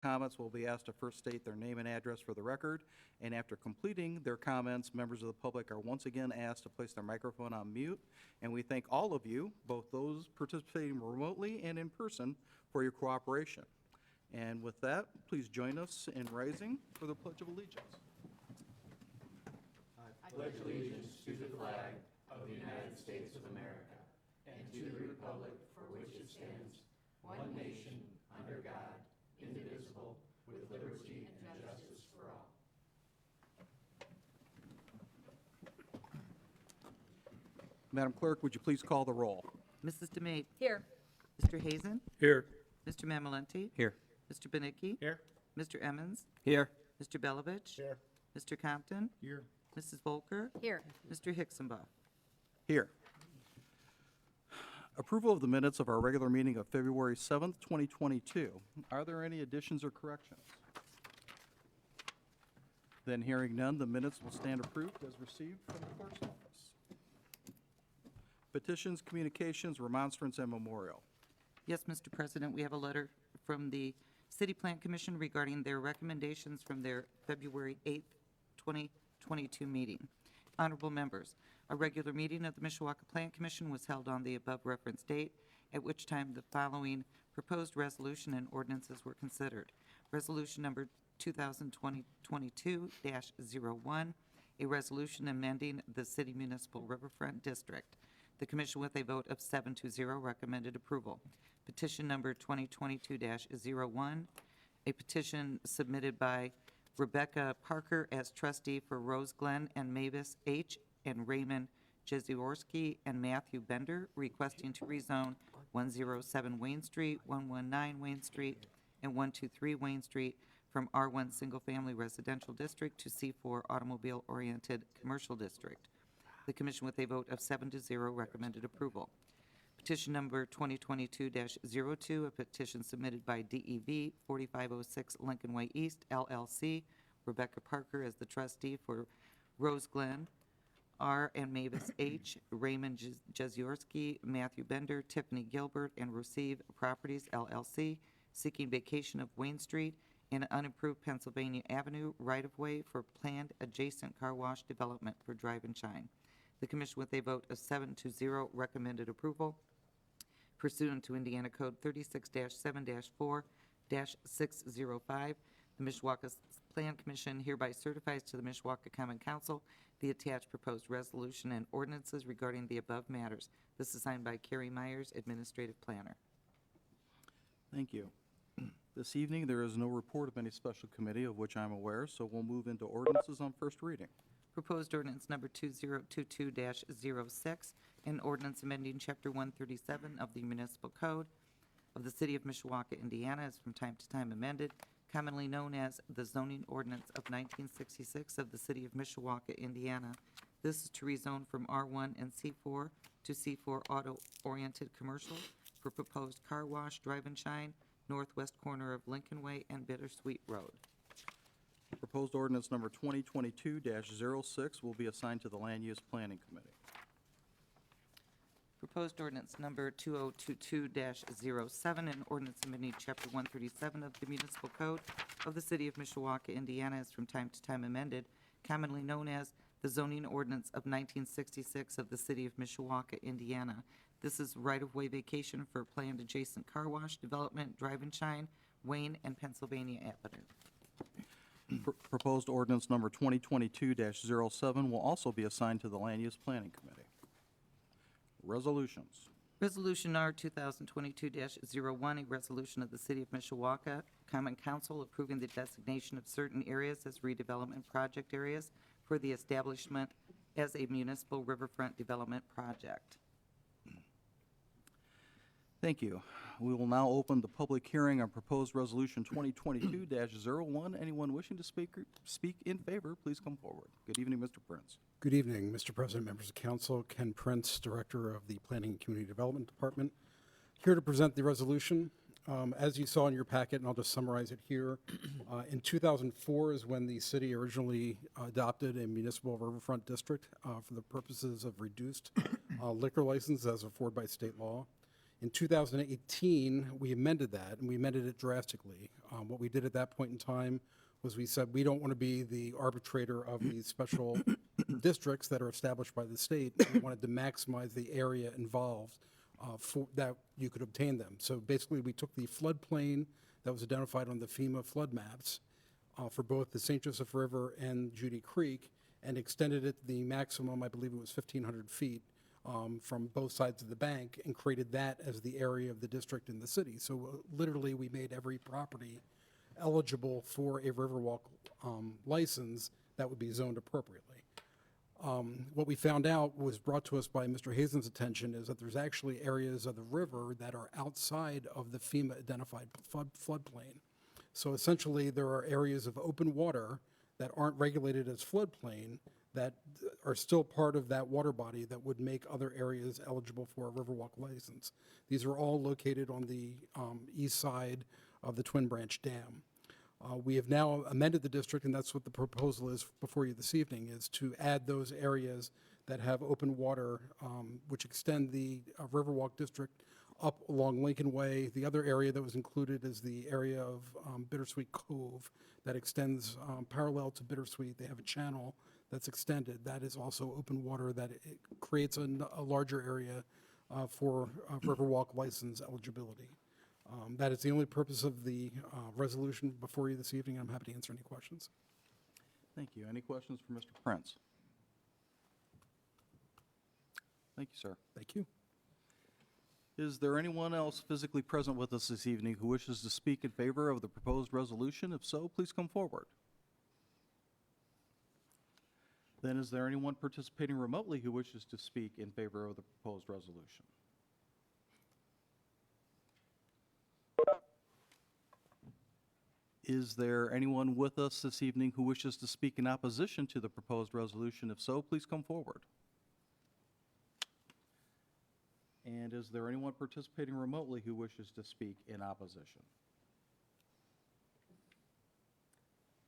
comments will be asked to first state their name and address for the record, and after completing their comments, members of the public are once again asked to place their microphone on mute. And we thank all of you, both those participating remotely and in person, for your cooperation. And with that, please join us in rising for the Pledge of Allegiance. Pledge allegiance to the flag of the United States of America and to the republic for which it stands, one nation, under God, indivisible, with liberty and justice for all. Madam Clerk, would you please call the roll? Mrs. DeMate. Here. Mr. Hazen. Here. Mr. Mamalenti. Here. Mr. Benicki. Here. Mr. Emmons. Here. Mr. Belovich. Here. Mr. Compton. Here. Mrs. Volker. Here. Mr. Hicksonbaugh. Here. Approval of the minutes of our regular meeting of February 7th, 2022. Are there any additions or corrections? Then hearing none, the minutes will stand approved as received from the clerk's office. Petitions, communications, remonstrance, and memorial. Yes, Mr. President, we have a letter from the City Plan Commission regarding their recommendations from their February 8th, 2022 meeting. Honorable members, a regular meeting of the Mishawaka Plan Commission was held on the above referenced date, at which time the following proposed resolution and ordinances were considered. Resolution number 2022-01, a resolution amending the City Municipal Riverfront District. The Commission, with a vote of 7-0, recommended approval. Petition number 2022-01, a petition submitted by Rebecca Parker as trustee for Rose Glen and Mavis H. and Raymond Jeziorsky and Matthew Bender, requesting to rezone 107 Wayne Street, 119 Wayne Street, and 123 Wayne Street from R1 Single Family Residential District to C4 Automobile Oriented Commercial District. The Commission, with a vote of 7-0, recommended approval. Petition number 2022-02, a petition submitted by DEV 4506 Lincoln Way East, LLC, Rebecca Parker as the trustee for Rose Glen, R. and Mavis H., Raymond Jeziorsky, Matthew Bender, Tiffany Gilbert, and Receive Properties, LLC, seeking vacation of Wayne Street and unimproved Pennsylvania Avenue right-of-way for planned adjacent car wash development for Drive and Shine. The Commission, with a vote of 7-0, recommended approval. Pursuant to Indiana Code 36-7-4-605, the Mishawaka Plan Commission hereby certifies to the Mishawaka Common Council the attached proposed resolution and ordinances regarding the above matters. This is signed by Carrie Myers, Administrative Planner. Thank you. This evening, there is no report of any special committee of which I'm aware, so we'll move into ordinances on first reading. Proposed ordinance number 2022-06, an ordinance amending Chapter 137 of the Municipal Code of the City of Mishawaka, Indiana, is from time to time amended, commonly known as the Zoning Ordinance of 1966 of the City of Mishawaka, Indiana. This is to rezone from R1 and C4 to C4 Auto-Oriented Commercial for proposed car wash, Drive and Shine, northwest corner of Lincoln Way and Bittersweet Road. Proposed ordinance number 2022-06 will be assigned to the Land Use Planning Committee. Proposed ordinance number 2022-07, an ordinance amending Chapter 137 of the Municipal Code of the City of Mishawaka, Indiana, is from time to time amended, commonly known as the Zoning Ordinance of 1966 of the City of Mishawaka, Indiana. This is right-of-way vacation for planned adjacent car wash development, Drive and Shine, Wayne, and Pennsylvania Avenue. Proposed ordinance number 2022-07 will also be assigned to the Land Use Planning Committee. Resolutions. Resolution R 2022-01, a resolution of the City of Mishawaka Common Council approving the designation of certain areas as redevelopment project areas for the establishment as a municipal riverfront development project. Thank you. We will now open the public hearing on proposed resolution 2022-01. Anyone wishing to speak in favor, please come forward. Good evening, Mr. Prince. Good evening, Mr. President, members of council. Ken Prince, Director of the Planning and Community Development Department, here to present the resolution. As you saw in your packet, and I'll just summarize it here, in 2004 is when the city originally adopted a municipal riverfront district for the purposes of reduced liquor license as afforded by state law. In 2018, we amended that, and we amended it drastically. What we did at that point in time was we said we don't want to be the arbitrator of these special districts that are established by the state. We wanted to maximize the area involved for that you could obtain them. So basically, we took the floodplain that was identified on the FEMA flood maps for both the St. Joseph River and Judy Creek and extended it the maximum, I believe it was 1,500 feet from both sides of the bank, and created that as the area of the district in the city. So literally, we made every property eligible for a Riverwalk license that would be zoned appropriately. What we found out was brought to us by Mr. Hazen's attention is that there's actually areas of the river that are outside of the FEMA identified floodplain. So essentially, there are areas of open water that aren't regulated as floodplain that are still part of that water body that would make other areas eligible for a Riverwalk license. These are all located on the east side of the Twin Branch Dam. We have now amended the district, and that's what the proposal is before you this evening, is to add those areas that have open water, which extend the Riverwalk district up along Lincoln Way. The other area that was included is the area of Bittersweet Cove that extends parallel to Bittersweet. They have a channel that's extended. That is also open water that it creates a larger area for Riverwalk license eligibility. That is the only purpose of the resolution before you this evening. I'm happy to answer any questions. Thank you. Any questions for Mr. Prince? Thank you, sir. Thank you. Is there anyone else physically present with us this evening who wishes to speak in favor of the proposed resolution? If so, please come forward. Then is there anyone participating remotely who wishes to speak in favor of the proposed resolution? Is there anyone with us this evening who wishes to speak in opposition to the proposed resolution? If so, please come forward. And is there anyone participating remotely who wishes to speak in opposition?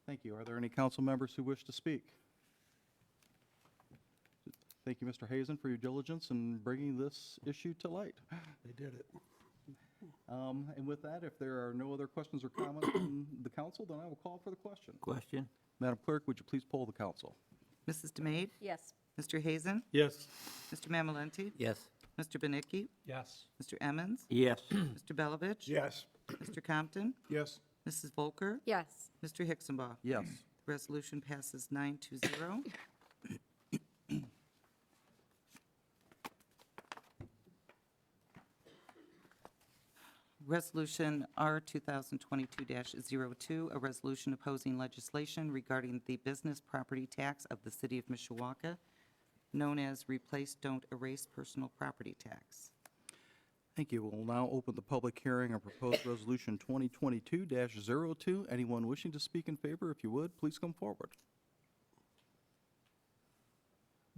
Thank you. Are there any council members who wish to speak? Thank you, Mr. Hazen, for your diligence in bringing this issue to light. They did it. And with that, if there are no other questions or comments from the council, then I will call for the question. Question? Madam Clerk, would you please poll the council? Mrs. DeMade? Yes. Mr. Hazen? Yes. Mr. Mamalenti? Yes. Mr. Benicki? Yes. Mr. Emmons? Yes. Mr. Belovich? Yes. Mr. Compton? Yes. Mrs. Volker? Yes. Mr. Hicksonbaugh? Yes. The resolution passes 9-0. Resolution R 2022-02, a resolution opposing legislation regarding the business property tax of the city of Mishawaka, known as Replace Don't Erase Personal Property Tax. Thank you. We'll now open the public hearing on proposed resolution 2022-02. Anyone wishing to speak in favor, if you would, please come forward.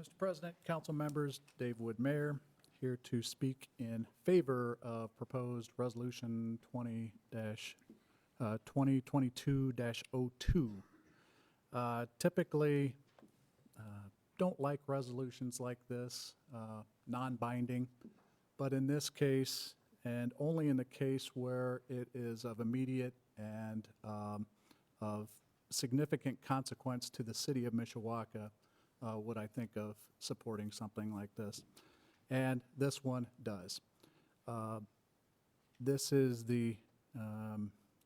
Mr. President, council members, Dave Wood, Mayor, here to speak in favor of proposed resolution 2022-02. Typically, don't like resolutions like this, non-binding, but in this case, and only in the case where it is of immediate and of significant consequence to the city of Mishawaka, would I think of supporting something like this. And this one does. This is the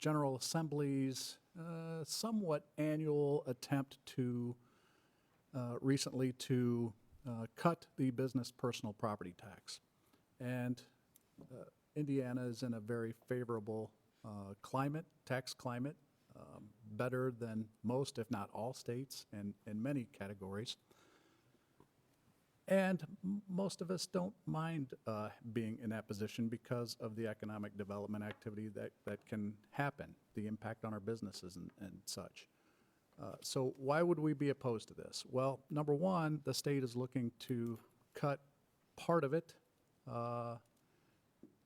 General Assembly's somewhat annual attempt to recently to cut the business personal property tax. And Indiana is in a very favorable climate, tax climate, better than most, if not all states in many categories. And most of us don't mind being in that position because of the economic development activity that can happen, the impact on our businesses and such. So why would we be opposed to this? Well, number one, the state is looking to cut part of it,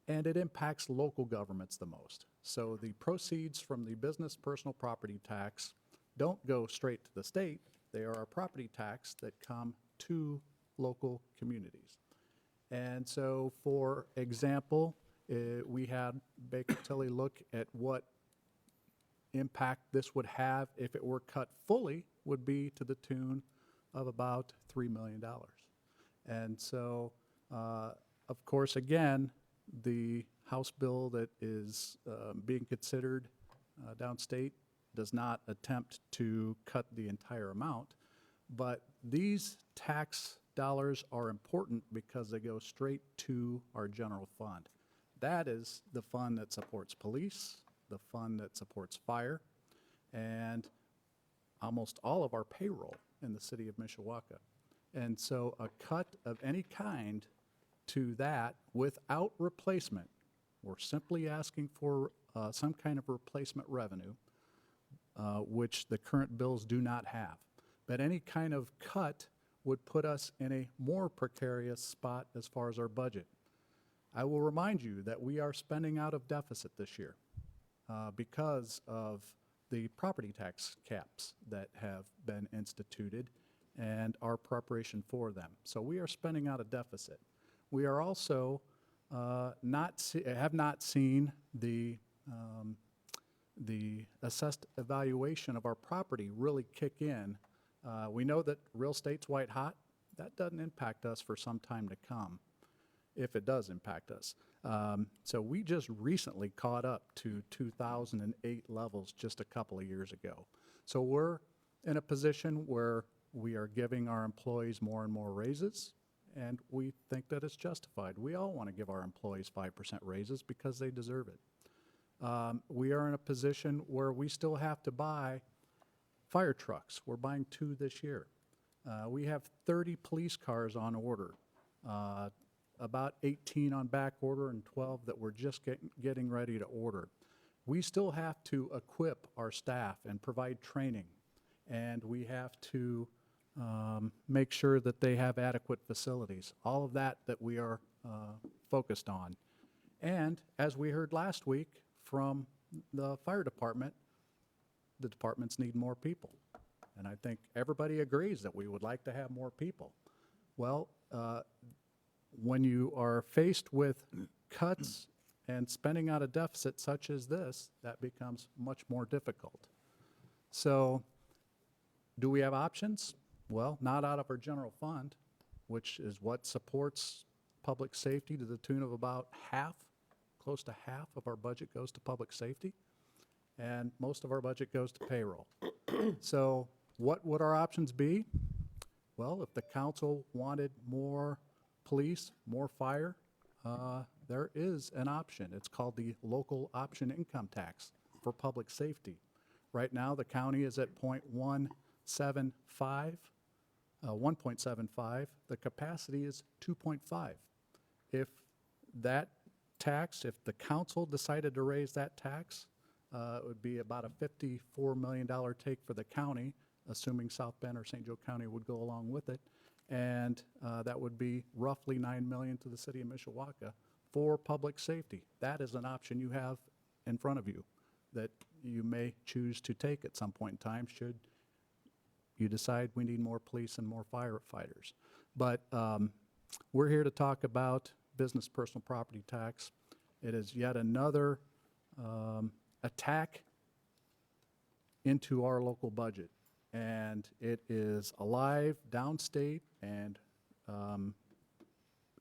and it impacts local governments the most. So the proceeds from the business personal property tax don't go straight to the state. They are a property tax that come to local communities. And so, for example, We had Baker Tilly look at what impact this would have if it were cut fully, would be to the tune of about $3 million. And so, of course, again, the House bill that is being considered downstate does not attempt to cut the entire amount, but these tax dollars are important because they go straight to our general fund. That is the fund that supports police, the fund that supports fire, and almost all of our payroll in the city of Mishawaka. And so a cut of any kind to that without replacement, we're simply asking for some kind of replacement revenue, which the current bills do not have. But any kind of cut would put us in a more precarious spot as far as our budget. I will remind you that we are spending out of deficit this year because of the property tax caps that have been instituted and our preparation for them. So we are spending out a deficit. We are also have not seen the assessed evaluation of our property really kick in. We know that real estate's white hot. That doesn't impact us for some time to come, if it does impact us. So we just recently caught up to 2008 levels just a couple of years ago. So we're in a position where we are giving our employees more and more raises, and we think that it's justified. We all want to give our employees 5% raises because they deserve it. We are in a position where we still have to buy fire trucks. We're buying 2 this year. We have 30 police cars on order, about 18 on back order and 12 that we're just getting ready to order. We still have to equip our staff and provide training, and we have to make sure that they have adequate facilities. All of that we are focused on. And as we heard last week from the fire department, the departments need more people. And I think everybody agrees that we would like to have more people. Well, when you are faced with cuts and spending out a deficit such as this, that becomes much more difficult. So, do we have options? Well, not out of our general fund, which is what supports public safety to the tune of about half, close to half of our budget goes to public safety, and most of our budget goes to payroll. So what would our options be? Well, if the council wanted more police, more fire, there is an option. It's called the local option income tax for public safety. Right now, the county is at 1.75. The capacity is 2.5. If that tax, if the council decided to raise that tax, it would be about a $54 million take for the county, assuming South Bend or St. Joe County would go along with it. And that would be roughly $9 million to the city of Mishawaka for public safety. That is an option you have in front of you that you may choose to take at some point in time should you decide we need more police and more firefighters. But we're here to talk about business personal property tax. It is yet another attack into our local budget. And it is alive downstate and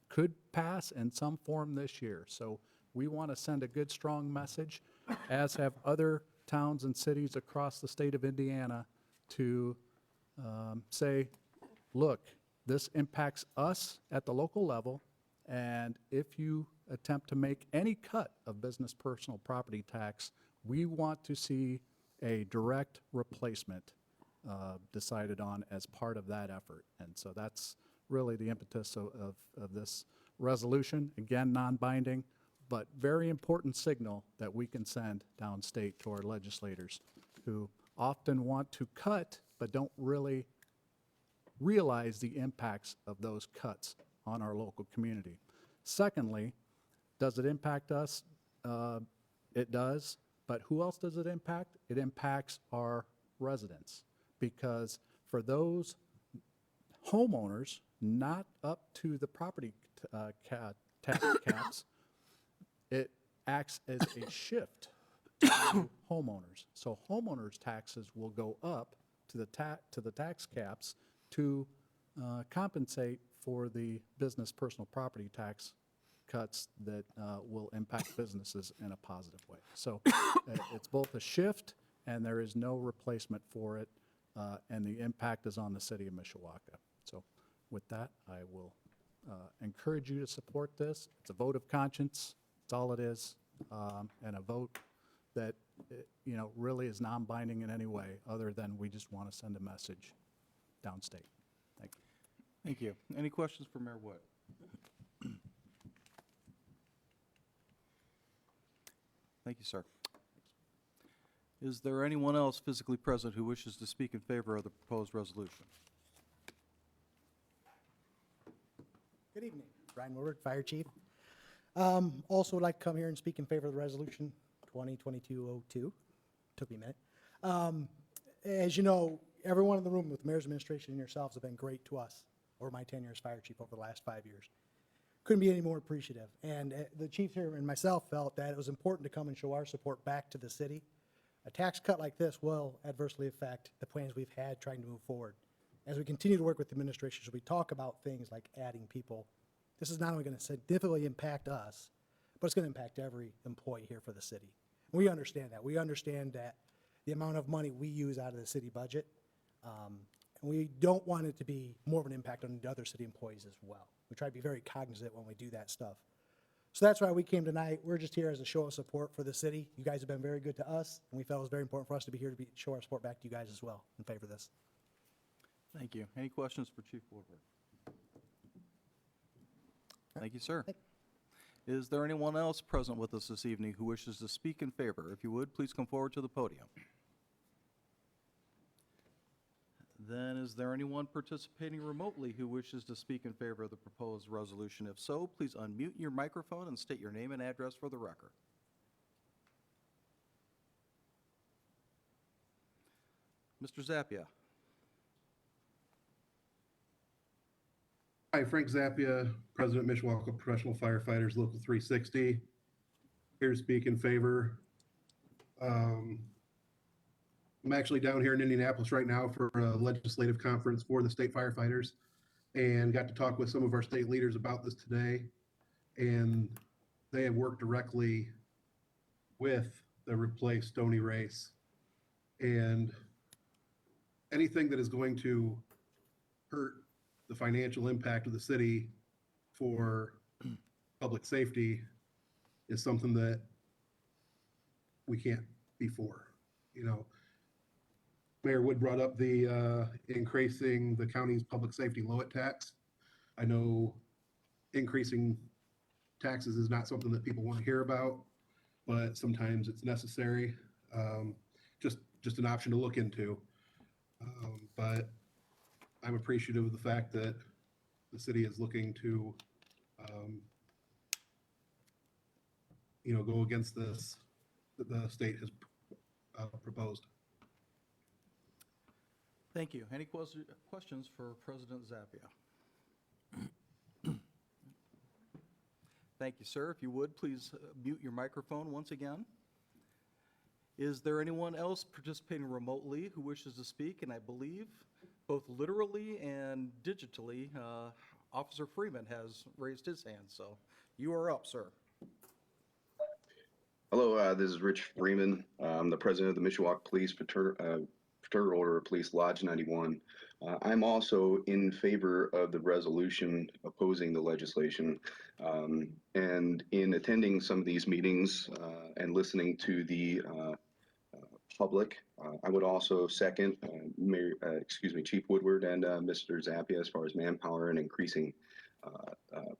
could pass in some form this year. So we want to send a good, strong message, as have other towns and cities across the state of Indiana, to say, look, this impacts us at the local level, and if you attempt to make any cut of business personal property tax, we want to see a direct replacement decided on as part of that effort. And so that's really the impetus of this resolution. Again, non-binding, but very important signal that we can send downstate to our legislators who often want to cut but don't really realize the impacts of those cuts on our local community. Secondly, does it impact us? It does, but who else does it impact? It impacts our residents, because for those homeowners not up to the property tax caps, it acts as a shift to homeowners. So homeowners' taxes will go up to the tax caps to compensate for the business personal property tax cuts that will impact businesses in a positive way. So it's both a shift, and there is no replacement for it, and the impact is on the city of Mishawaka. So with that, I will encourage you to support this. It's a vote of conscience. That's all it is, and a vote that, really is non-binding in any way, other than we just want to send a message downstate. Thank you. Thank you. Any questions for Mayor Wood? Thank you, sir. Is there anyone else physically present who wishes to speak in favor of the proposed resolution? Good evening, Brian Woodward, Fire Chief. Also would like to come here and speak in favor of the resolution 2022-02. Took me a minute. As you know, everyone in the room with the mayor's administration and yourselves have been great to us over my tenure as fire chief over the last 5 years. Couldn't be any more appreciative. And the chief here and myself felt that it was important to come and show our support back to the city. A tax cut like this will adversely affect the plans we've had trying to move forward. As we continue to work with the administration, as we talk about things like adding people, this is not only going to significantly impact us, but it's going to impact every employee here for the city. We understand that. We understand that the amount of money we use out of the city budget, and we don't want it to be more of an impact on the other city employees as well. We try to be very cognizant when we do that stuff. So that's why we came tonight. We're just here as a show of support for the city. You guys have been very good to us, and we felt it was very important for us to be here to show our support back to you guys as well in favor of this. Thank you. Any questions for Chief Woodward? Thank you, sir. Is there anyone else present with us this evening who wishes to speak in favor? If you would, please come forward to the podium. Then is there anyone participating remotely who wishes to speak in favor of the proposed resolution? If so, please unmute your microphone and state your name and address for the record. Mr. Zappia. Hi, Frank Zappia, President, Mishawaka Professional Firefighters, Local 360. Here to speak in favor. I'm actually down here in Indianapolis right now for a legislative conference for the state firefighters, and got to talk with some of our state leaders about this today. And they have worked directly with the Replace Stony Race. And anything that is going to hurt the financial impact of the city for public safety is something that we can't be for. Mayor Wood brought up the increasing the county's public safety LOIT tax. I know increasing taxes is not something that people want to hear about, but sometimes it's necessary. Just an option to look into. But I'm appreciative of the fact that the city is looking to, go against this that the state has proposed. Thank you. Any questions for President Zappia? Thank you, sir. If you would, please mute your microphone once again. Is there anyone else participating remotely who wishes to speak? And I believe both literally and digitally, Officer Freeman has raised his hand, so you are up, sir. Hello, this is Rich Freeman. I'm the president of the Mishawaka Police Fraternal Order of Police Lodge 91. I'm also in favor of the resolution opposing the legislation. And in attending some of these meetings and listening to the public, I would also second Chief Woodward and Mr. Zappia as far as manpower and increasing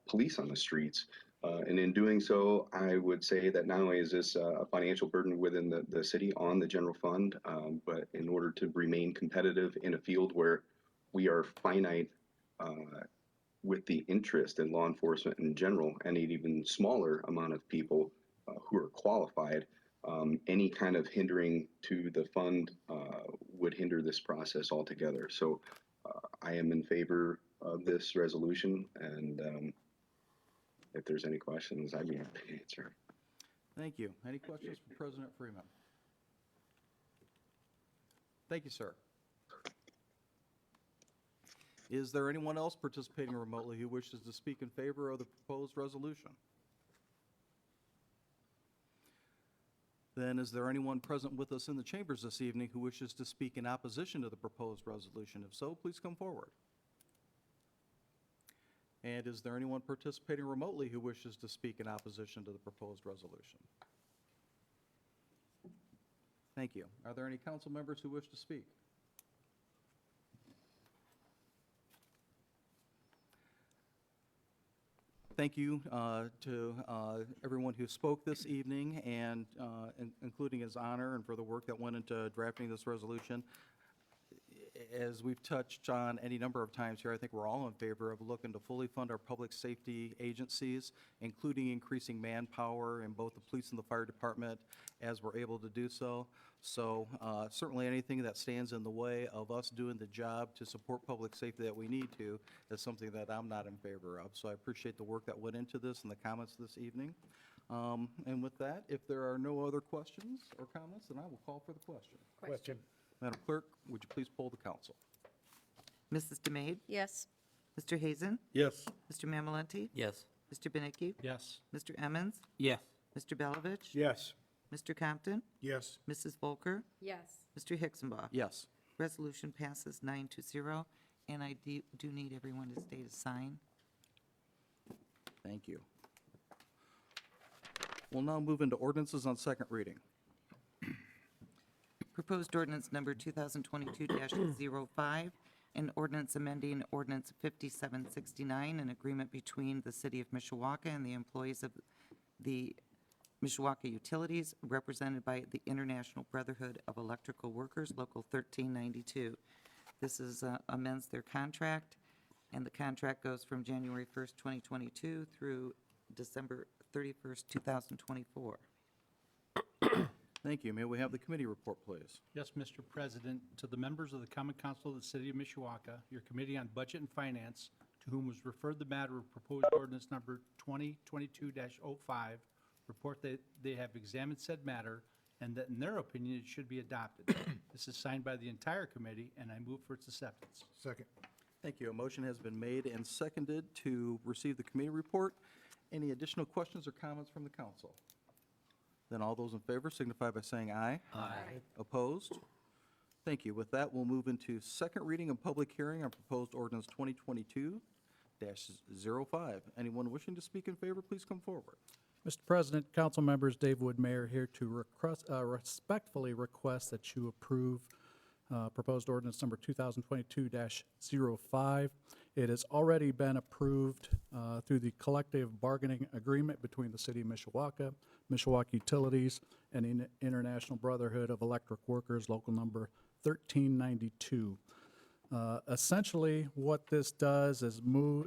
police on the streets. And in doing so, I would say that not only is this a financial burden within the city on the general fund, but in order to remain competitive in a field where we are finite with the interest in law enforcement in general, and an even smaller amount of people who are qualified, any kind of hindering to the fund would hinder this process altogether. So I am in favor of this resolution, and if there's any questions, I'd be happy to answer. Thank you. Any questions for President Freeman? Thank you, sir. Is there anyone else participating remotely who wishes to speak in favor of the proposed resolution? Then is there anyone present with us in the chambers this evening who wishes to speak in opposition to the proposed resolution? If so, please come forward. And is there anyone participating remotely who wishes to speak in opposition to the proposed resolution? Thank you. Are there any council members who wish to speak? Thank you to everyone who spoke this evening, and including his honor and for the work that went into drafting this resolution. As we've touched on any number of times here, I think we're all in favor of looking to fully fund our public safety agencies, including increasing manpower in both the police and the fire department as we're able to do so. So certainly anything that stands in the way of us doing the job to support public safety that we need to is something that I'm not in favor of. So I appreciate the work that went into this and the comments this evening. And with that, if there are no other questions or comments, then I will call for the question. Question. Madam Clerk, would you please poll the council? Mrs. DeMade? Yes. Mr. Hazen? Yes. Mr. Mamalenti? Yes. Mr. Benicki? Yes. Mr. Emmons? Yes. Mr. Belovich? Yes. Mr. Compton? Yes. Mrs. Volker? Yes. Mr. Hixenbaugh? Yes. Resolution passes 9-0, and I do need everyone to stay to sign. Thank you. We'll now move into ordinances on second reading. Proposed ordinance number 2022-05, an ordinance amending ordinance 5769, an agreement between the City of Mishawaka and the employees of the Mishawaka Utilities, represented by the International Brotherhood of Electrical Workers, Local 1392. This is amends their contract, and the contract goes from January 1st, 2022 through December 31st, 2024. Thank you. May we have the committee report, please? Yes, Mr. President, to the members of the Common Council of the City of Mishawaka, your Committee on Budget and Finance, to whom was referred the matter of proposed ordinance number 2022-05, report that they have examined said matter and that in their opinion it should be adopted. This is signed by the entire committee, and I move for its acceptance. Second. Thank you. A motion has been made and seconded to receive the committee report. Any additional questions or comments from the council? Then all those in favor signify by saying aye. Aye. Opposed? Thank you. With that, we'll move into second reading and public hearing on proposed ordinance 2022-05. Anyone wishing to speak in favor, please come forward. Mr. President, council members, Dave Wood, Mayor, here to respectfully request that you approve proposed ordinance number 2022-05. It has already been approved through the collective bargaining agreement between the City of Mishawaka, Mishawaka Utilities, and the International Brotherhood of Electric Workers, local number 1392. Essentially, what this does is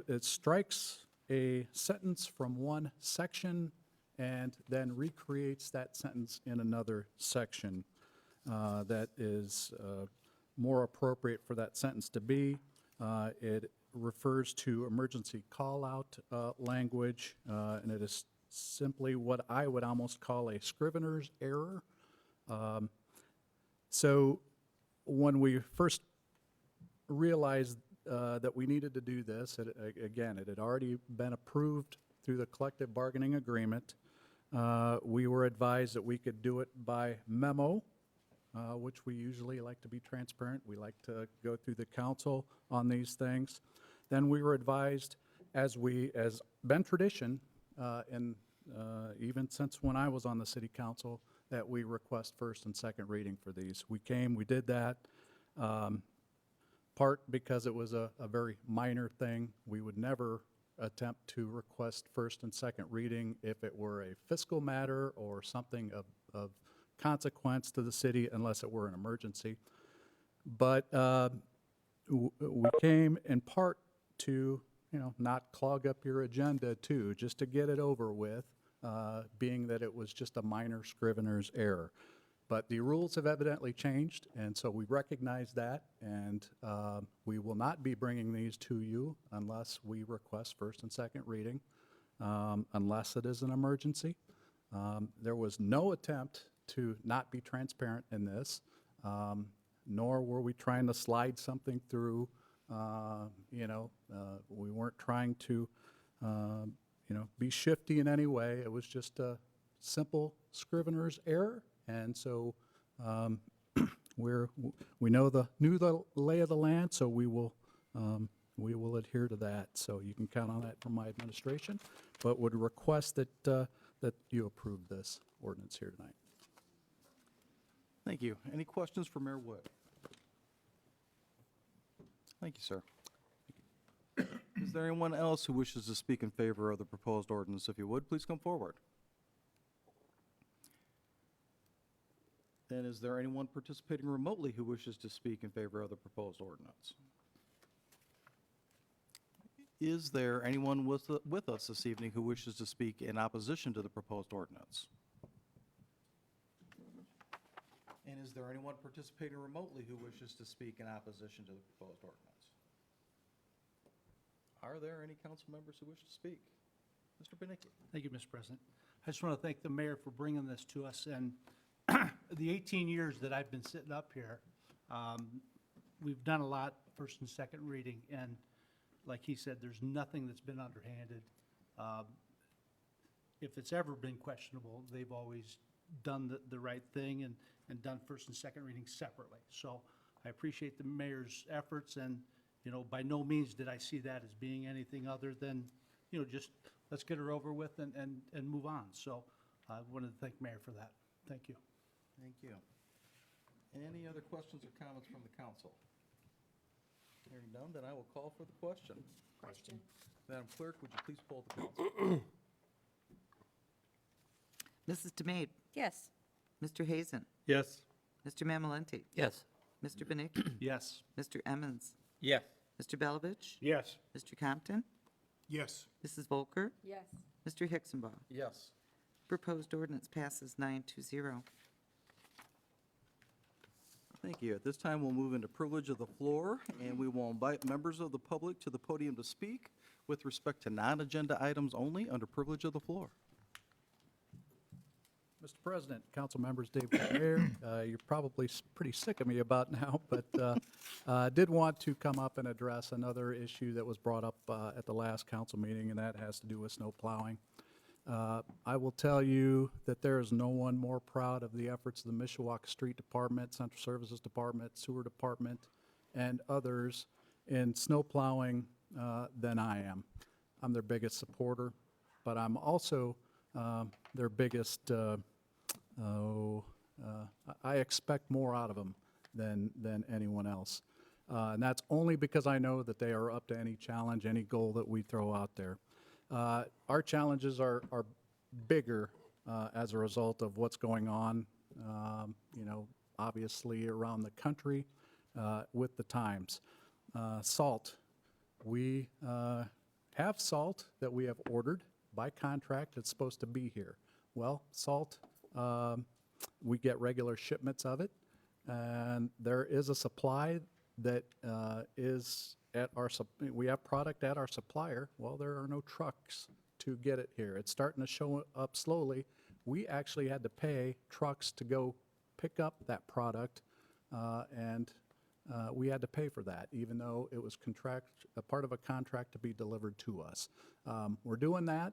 it strikes a sentence from one section and then recreates that sentence in another section that is more appropriate for that sentence to be. It refers to emergency call-out language, and it is simply what I would almost call a scrivener's error. So when we first realized that we needed to do this, it had already been approved through the collective bargaining agreement. We were advised that we could do it by memo, which we usually like to be transparent. We like to go through the council on these things. Then we were advised, as been tradition, and even since when I was on the city council, that we request first and second reading for these. We did that, part because it was a very minor thing. We would never attempt to request first and second reading if it were a fiscal matter or something of consequence to the city, unless it were an emergency. But we came in part to, not clog up your agenda too, just to get it over with, being that it was just a minor scrivener's error. But the rules have evidently changed, and so we recognize that, and we will not be bringing these to you unless we request first and second reading, unless it is an emergency. There was no attempt to not be transparent in this, nor were we trying to slide something through. We weren't trying to, be shifty in any way. It was just a simple scrivener's error. And so we knew the lay of the land, so we will adhere to that. So you can count on that from my administration, but would request that you approve this ordinance here tonight. Thank you. Any questions for Mayor Wood? Thank you, sir. Is there anyone else who wishes to speak in favor of the proposed ordinance? If you would, please come forward. Then is there anyone participating remotely who wishes to speak in favor of the proposed ordinance? Is there anyone with us this evening who wishes to speak in opposition to the proposed ordinance? And is there anyone participating remotely who wishes to speak in opposition to the proposed ordinance? Are there any council members who wish to speak? Mr. Benicki? Thank you, Mr. President. I just want to thank the mayor for bringing this to us. And the 18 years that I've been sitting up here, we've done a lot, first and second reading, and like he said, there's nothing that's been underhanded. If it's ever been questionable, they've always done the right thing and done first and second readings separately. So I appreciate the mayor's efforts, and, by no means did I see that as being anything other than, just let's get her over with and move on. So I wanted to thank Mayor for that. Thank you. Thank you. Any other questions or comments from the council? Hearing none, then I will call for the question. Question. Madam Clerk, would you please poll the council? Mrs. DeMade, Yes. Mr. Hazen, Yes. Mr. Mamalenti, Yes. Mr. Benicki, Yes. Mr. Emmons, Yes. Mr. Belovich, Yes. Mr. Compton, Yes. Mrs. Volker, Yes. Mr. Hicksonbaugh. Yes. Proposed ordinance passes 9-0. Thank you. At this time, we'll move into privilege of the floor, and we will invite members of the public to the podium to speak with respect to non-agenda items only under privilege of the floor. Mr. President, council members, Dave Mayor, you're probably pretty sick of me about now, but I did want to come up and address another issue that was brought up at the last council meeting, and that has to do with snow plowing. I will tell you that there is no one more proud of the efforts of the Mishawaka Street Department, Central Services Department, Sewer Department, and others in snow plowing than I am. I'm their biggest supporter, but I'm also their biggest, I expect more out of them than anyone else. And that's only because I know that they are up to any challenge, any goal that we throw out there. Our challenges are bigger as a result of what's going on, obviously around the country with the times. Salt. We have salt that we have ordered by contract. It's supposed to be here. Well, salt, we get regular shipments of it, and there is a supply that is at our, we have product at our supplier. Well, there are no trucks to get it here. It's starting to show up slowly. We actually had to pay trucks to go pick up that product, and we had to pay for that, even though it was a part of a contract to be delivered to us. We're doing that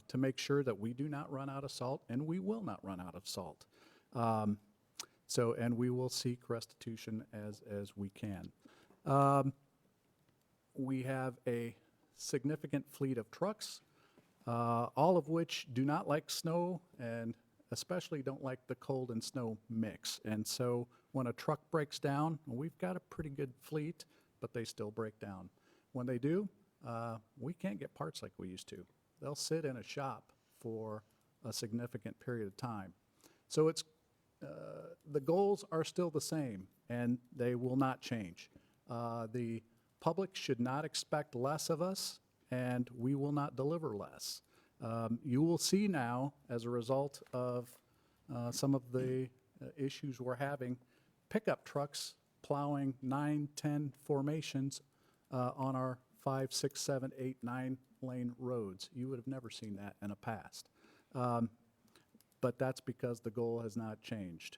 to make sure that we do not run out of salt, and we will not run out of salt. And we will seek restitution as we can. We have a significant fleet of trucks, all of which do not like snow and especially don't like the cold and snow mix. And so when a truck breaks down, we've got a pretty good fleet, but they still break down. When they do, we can't get parts like we used to. They'll sit in a shop for a significant period of time. So it's the goals are still the same, and they will not change. The public should not expect less of us, and we will not deliver less. You will see now, as a result of some of the issues we're having, pickup trucks plowing 9, 10 formations on our 5, 6, 7, 8, 9 lane roads. You would have never seen that in the past. But that's because the goal has not changed.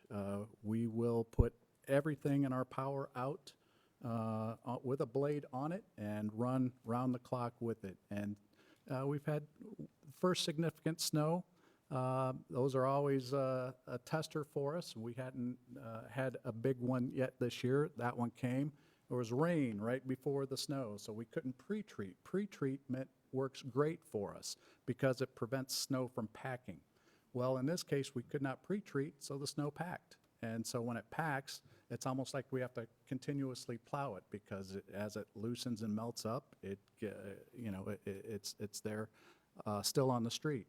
We will put everything in our power out with a blade on it and run round the clock with it. And we've had first significant snow. Those are always a tester for us. We hadn't had a big one yet this year. That one came. There was rain right before the snow, so we couldn't pre-treat. Pre-treatment works great for us because it prevents snow from packing. Well, in this case, we could not pre-treat, so the snow packed. And so when it packs, it's almost like we have to continuously plow it because as it loosens and melts up, it's there still on the street.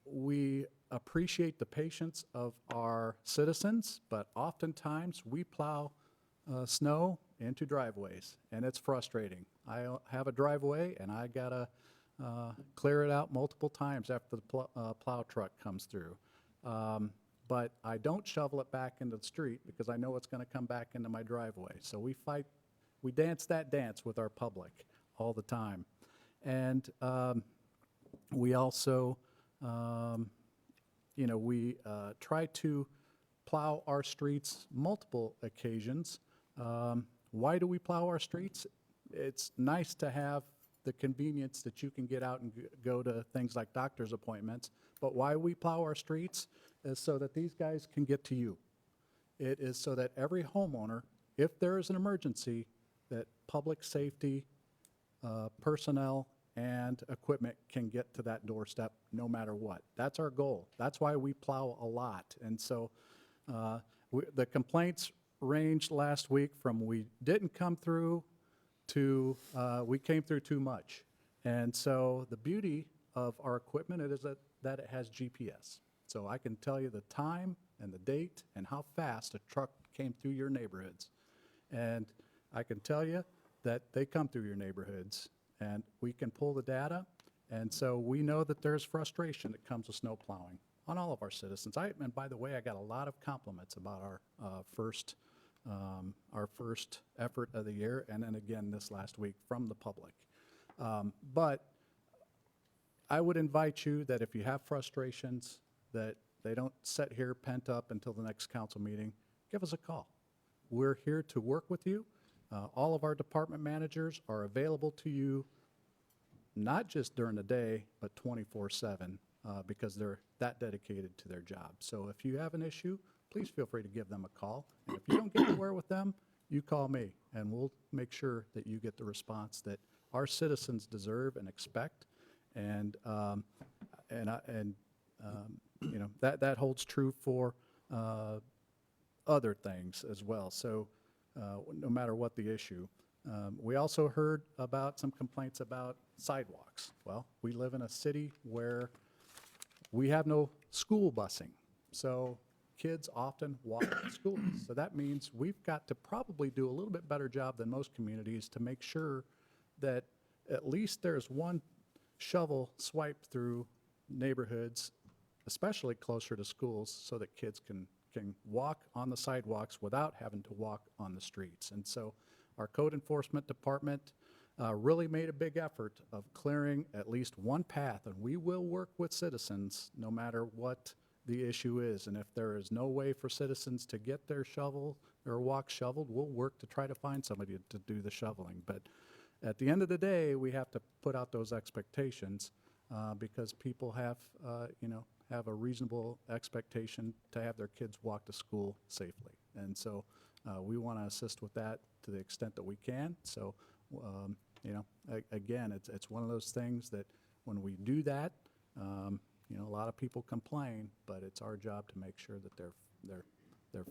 We appreciate the patience of our citizens, but oftentimes we plow snow into driveways, and it's frustrating. I have a driveway, and I gotta clear it out multiple times after the plow truck comes through. But I don't shovel it back into the street because I know it's gonna come back into my driveway. So we dance that dance with our public all the time. And we also, we try to plow our streets multiple occasions. Why do we plow our streets? It's nice to have the convenience that you can get out and go to things like doctor's appointments, but why we plow our streets is so that these guys can get to you. It is so that every homeowner, if there is an emergency, that public safety personnel and equipment can get to that doorstep no matter what. That's our goal. That's why we plow a lot. And so the complaints ranged last week from we didn't come through to we came through too much. And so the beauty of our equipment is that it has GPS. So I can tell you the time and the date and how fast a truck came through your neighborhoods. And I can tell you that they come through your neighborhoods, and we can pull the data. And so we know that there's frustration that comes with snow plowing on all of our citizens. And by the way, I got a lot of compliments about our first effort of the year, and then again this last week from the public. But I would invite you that if you have frustrations, that they don't sit here pent up until the next council meeting, give us a call. We're here to work with you. All of our department managers are available to you, not just during the day, but 24/7, because they're that dedicated to their job. So if you have an issue, please feel free to give them a call. And if you don't get anywhere with them, you call me, and we'll make sure that you get the response that our citizens deserve and expect. And that holds true for other things as well. So no matter what the issue. We also heard about some complaints about sidewalks. Well, we live in a city where we have no school busing. So kids often walk to school. So that means we've got to probably do a little bit better job than most communities to make sure that at least there's one shovel swiped through neighborhoods, especially closer to schools, so that kids can walk on the sidewalks without having to walk on the streets. And so our code enforcement department really made a big effort of clearing at least one path, and we will work with citizens no matter what the issue is. And if there is no way for citizens to get their shovel or walk shoveled, we'll work to try to find somebody to do the shoveling. But at the end of the day, we have to put out those expectations because people have a reasonable expectation to have their kids walk to school safely. And so we want to assist with that to the extent that we can. So, again, it's one of those things that when we do that, a lot of people complain, but it's our job to make sure that they're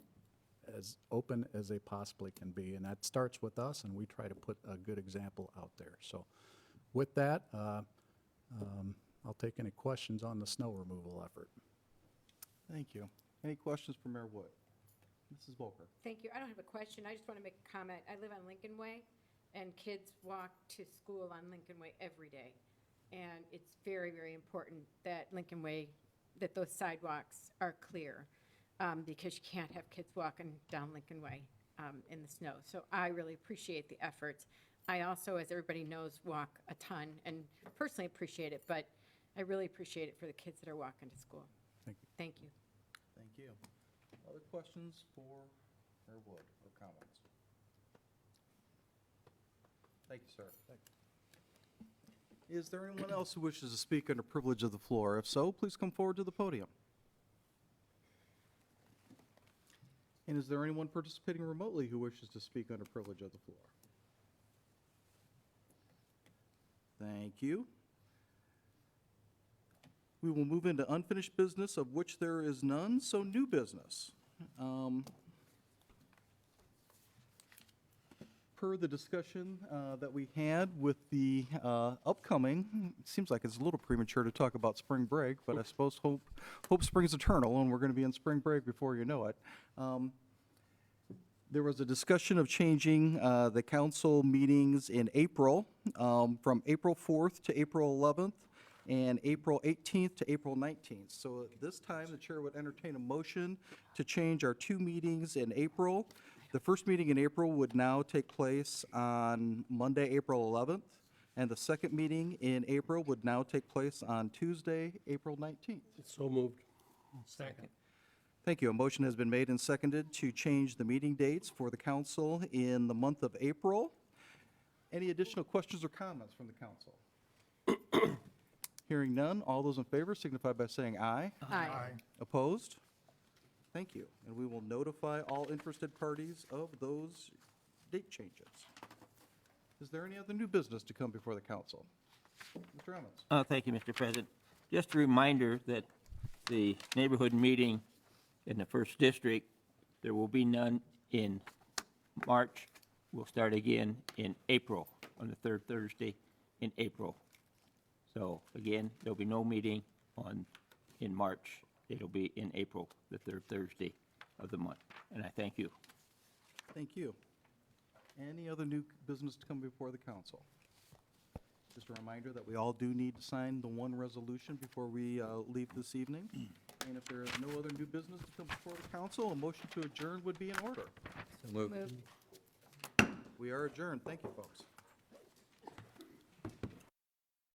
as open as they possibly can be. And that starts with us, and we try to put a good example out there. So with that, I'll take any questions on the snow removal effort. Thank you. Any questions for Mayor Wood? Mrs. Volker? Thank you. I don't have a question. I just want to make a comment. I live on Lincoln Way, and kids walk to school on Lincoln Way every day. And it's very, very important that Lincoln Way, that those sidewalks are clear, because you can't have kids walking down Lincoln Way in the snow. So I really appreciate the efforts. I also, as everybody knows, walk a ton and personally appreciate it, but I really appreciate it for the kids that are walking to school. Thank you. Thank you. Thank you. Other questions for Mayor Wood or comments? Thank you, sir. Is there anyone else who wishes to speak under privilege of the floor? If so, please come forward to the podium. And is there anyone participating remotely who wishes to speak under privilege of the floor? Thank you. We will move into unfinished business, of which there is none, so new business. Per the discussion that we had with the upcoming, it seems like it's a little premature to talk about spring break, but I suppose hope springs eternal, and we're going to be in spring break before you know it. There was a discussion of changing the council meetings in April, from April 4th to April 11th, and April 18th to April 19th. So at this time, the chair would entertain a motion to change our two meetings in April. The first meeting in April would now take place on Monday, April 11th, and the second meeting in April would now take place on Tuesday, April 19th. So moved. Second. Thank you. A motion has been made and seconded to change the meeting dates for the council in the month of April. Any additional questions or comments from the council? Hearing none, all those in favor signify by saying aye. Aye. Opposed? Thank you. And we will notify all interested parties of those date changes. Is there any other new business to come before the council? Mr. Emmons? Thank you, Mr. President. Just a reminder that the neighborhood meeting in the first district, there will be none in March. We'll start again in April, on the third Thursday in April. So again, there'll be no meeting in March. It'll be in April, the third Thursday of the month. And I thank you. Thank you. Any other new business to come before the council? Just a reminder that we all do need to sign the one resolution before we leave this evening. And if there is no other new business to come before the council, a motion to adjourn would be in order. Move. We are adjourned. Thank you, folks.